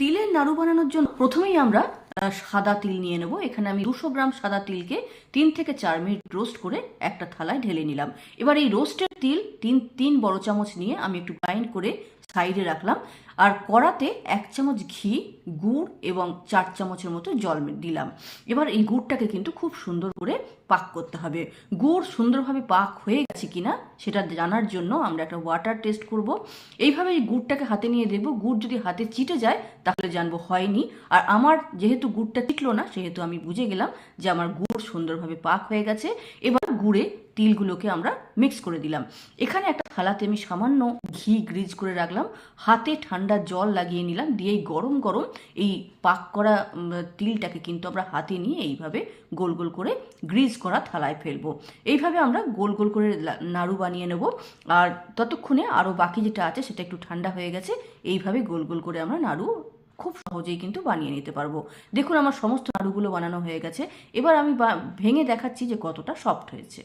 তিলের নাড়ু বানানোর জন্য প্রথমেই আমরা সাদা তিল নিয়ে নেব। এখানে আমি 200 গ্রাম সাদা তিলকে 3 থেকে 4 মিনিট রোস্ট করে একটা থালায় ঢেলে নিলাম। এবার এই রোস্টেড তিল তিন বড় চামচ নিয়ে আমি একটু গ্রাইন্ড করে সাইডে রাখলাম। আর কড়াতে 1 চামচ ঘি, গুড় এবং 4 চামচের মতো জল দিলাম। এবার এই গুড়টাকে কিন্তু খুব সুন্দর করে পাক করতে হবে। গুড় সুন্দরভাবে পাক হয়ে গেছে কিনা সেটা জানার জন্য আমরা একটা ওয়াটার টেস্ট করব। এইভাবে এই গুড়টাকে হাতে নিয়ে দেখব, গুড় যদি হাতে চিটে যায় তাহলে জানবো হয়নি। আর আমার যেহেতু গুড়টা চিটলো না, সেহেতু আমি বুঝে গেলাম যে আমার গুড় সুন্দরভাবে পাক হয়ে গেছে। এবার গুড়ে তিলগুলোকে আমরা মিক্স করে দিলাম। এখানে একটা থালাতে আমি সামান্য ঘি গ্রিজ করে রাখলাম, হাতে ঠান্ডা জল লাগিয়ে নিলাম, দিয়ে গরম গরম এই পাক করা তিলটাকে কিন্তু আমরা হাতে নিয়ে এইভাবে গোল গোল করে গ্রিজ করা থালায় ফেলবো। এইভাবে আমরা গোল গোল করে নাড়ু বানিয়ে নেব। আর ততক্ষণে আরও বাকি যেটা আছে সেটা একটু ঠান্ডা হয়ে গেছে। এইভাবে গোল গোল করে আমরা নাড়ু খুব সহজেই কিন্তু বানিয়ে নিতে পারবো। দেখুন আমার সমস্ত নাড়ুগুলো বানানো হয়ে গেছে। এবার আমি ভেঙে দেখাচ্ছি যে কতটা সফট হয়েছে।